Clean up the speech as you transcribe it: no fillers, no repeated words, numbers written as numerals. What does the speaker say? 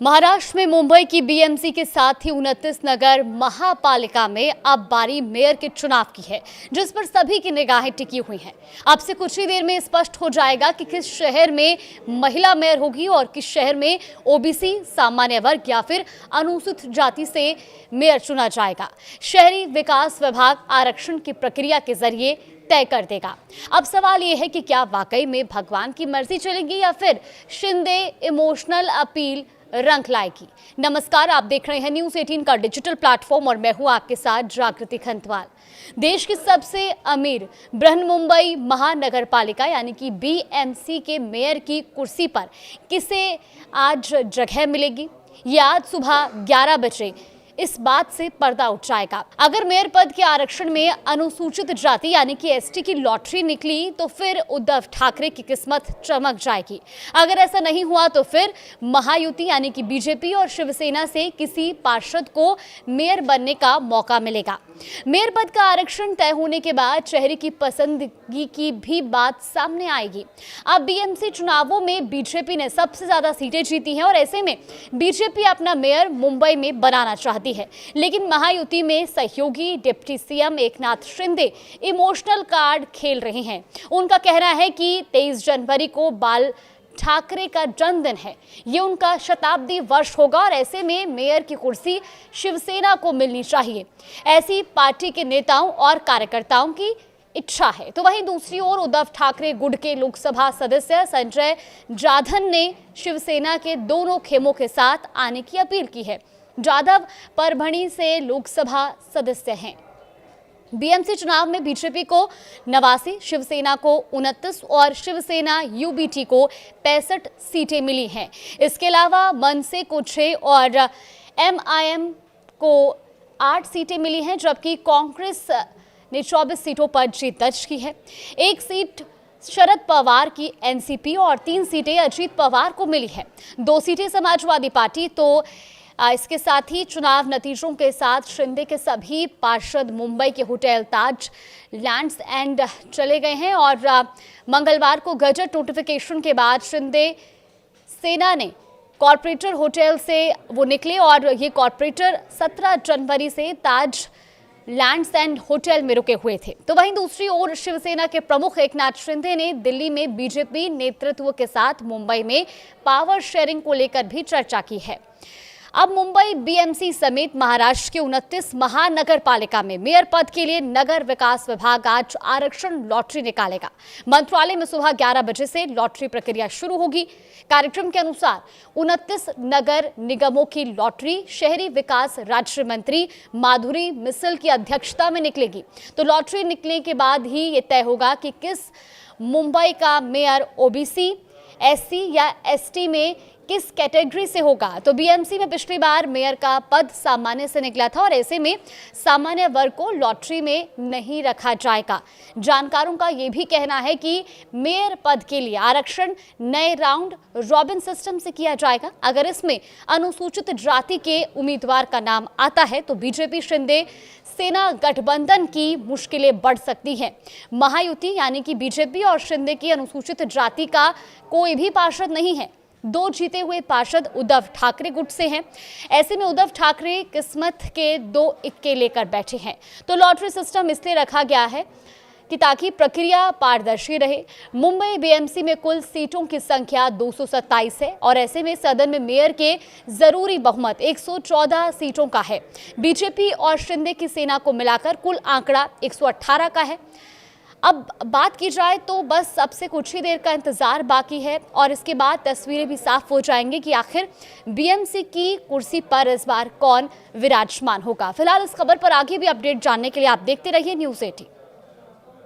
महाराष्ट्र में मुंबई की बीएमसी के साथ ही 29 नगर महापालिका में अब बारी मेयर के चुनाव की है, जिस पर सभी की निगाहें टिकी हुई हैं। अब से कुछ ही देर में स्पष्ट हो जाएगा कि किस शहर में महिला मेयर होगी और किस शहर में ओबीसी, सामान्य वर्ग या फिर अनुसूचित जाति से मेयर चुना जाएगा। शहरी विकास विभाग आरक्षण की प्रक्रिया के जरिए तय कर देगा। अब सवाल यह है कि क्या वाकई में भगवान की मर्जी चलेगी या फिर शिंदे इमोशनल अपील रंग लाएगी। नमस्कार, आप देख रहे हैं न्यूज़ 18 का डिजिटल प्लेटफॉर्म और मैं हूं आपके साथ जागृति खंतवाल। देश की सबसे अमीर बृहन्मुंबई महानगर पालिका यानी कि बीएमसी के मेयर की कुर्सी पर किसे आज जगह मिलेगी, ये आज सुबह 11 बजे इस बात से पर्दा उठ जाएगा। अगर मेयर पद के आरक्षण में अनुसूचित जाति यानी कि एसटी की लॉटरी निकली तो फिर उद्धव ठाकरे की किस्मत चमक जाएगी। अगर ऐसा नहीं हुआ तो फिर महायुति यानी कि बीजेपी और शिवसेना से किसी पार्षद को मेयर बनने का मौका मिलेगा। मेयर पद का आरक्षण तय होने के बाद चेहरे की पसंदगी की भी बात सामने आएगी। अब बीएमसी चुनावों में बीजेपी ने सबसे ज्यादा सीटें जीती हैं और ऐसे में बीजेपी अपना मेयर मुंबई में बनाना चाहती है, लेकिन महायुति में सहयोगी deputy CM Eknath Shinde emotional card खेल रहे हैं। उनका कहना है कि 23 जनवरी को बाल ठाकरे का जन्मदिन है, ये उनका शताब्दी वर्ष होगा और ऐसे में मेयर की कुर्सी शिवसेना को मिलनी चाहिए, ऐसी पार्टी के नेताओं और कार्यकर्ताओं की इच्छा है। तो वहीं दूसरी ओर उद्धव ठाकरे गुट के लोकसभा सदस्य संजय जाधव ने शिवसेना के दोनों खेमों के साथ आने की अपील की है। जाधव परभणी से लोकसभा सदस्य हैं। बीएमसी चुनाव में बीजेपी को 89, शिवसेना को 29 और शिवसेना यूबीटी को 65 सीटें मिली हैं। इसके अलावा मनसे को 6 और एमआईएम को 8 सीटें मिली हैं, जबकि कांग्रेस ने 24 सीटों पर जीत दर्ज की है। 1 सीट शरद पवार की एनसीपी और 3 सीटें अजीत पवार को मिली है। 2 सीटें समाजवादी पार्टी। तो इसके साथ ही चुनाव नतीजों के साथ शिंदे के सभी पार्षद मुंबई के होटल ताज लैंड्स एंड चले गए हैं और मंगलवार को गजट नोटिफिकेशन के बाद शिंदे सेना ने कॉर्पोरेटर होटल से वो निकले और ये कॉर्पोरेटर 17 जनवरी से ताज लैंड्स एंड होटल में रुके हुए थे। तो वहीं दूसरी ओर शिवसेना के प्रमुख एकनाथ शिंदे ने दिल्ली में बीजेपी नेतृत्व के साथ मुंबई में पावर शेयरिंग को लेकर भी चर्चा की है। अब मुंबई बीएमसी समेत महाराष्ट्र के 29 महानगर पालिका में मेयर पद के लिए नगर विकास विभाग आज आरक्षण लॉटरी निकालेगा। मंत्रालय में सुबह 11 बजे से लॉटरी प्रक्रिया शुरू होगी। कार्यक्रम के अनुसार 29 नगर निगमों की लॉटरी शहरी विकास राज्य मंत्री माधुरी मिसल की अध्यक्षता में निकलेगी। तो लॉटरी निकलने के बाद ही ये तय होगा कि किस मुंबई का मेयर ओबीसी, एससी या एसटी में किस कैटेगरी से होगा। तो बीएमसी में पिछली बार मेयर का पद सामान्य से निकला था और ऐसे में सामान्य वर्ग को लॉटरी में नहीं रखा जाएगा। जानकारों का यह भी कहना है कि मेयर पद के लिए आरक्षण नए राउंड रॉबिन सिस्टम से किया जाएगा। अगर इसमें अनुसूचित जाति के उम्मीदवार का नाम आता है तो बीजेपी शिंदे सेना गठबंधन की मुश्किलें बढ़ सकती हैं। महायुति यानी कि बीजेपी और शिंदे की अनुसूचित जाति का कोई भी पार्षद नहीं है। 2 जीते हुए पार्षद उद्धव ठाकरे गुट से हैं। ऐसे में उद्धव ठाकरे किस्मत के 2 इक्के लेकर बैठे हैं। तो लॉटरी सिस्टम इसलिए रखा गया है कि ताकि प्रक्रिया पारदर्शी रहे। मुंबई बीएमसी में कुल सीटों की संख्या 227 है और ऐसे में सदन में मेयर के जरूरी बहुमत 114 सीटों का है। बीजेपी और शिंदे की सेना को मिलाकर कुल आंकड़ा 118 का है। अब बात की जाए तो बस सबसे कुछ ही देर का इंतजार बाकी है और इसके बाद तस्वीरें भी साफ हो जाएंगी कि आखिर बीएमसी की कुर्सी पर इस बार कौन विराजमान होगा। फिलहाल इस खबर पर आगे भी अपडेट जानने के लिए आप देखते रहिए न्यूज़ 18।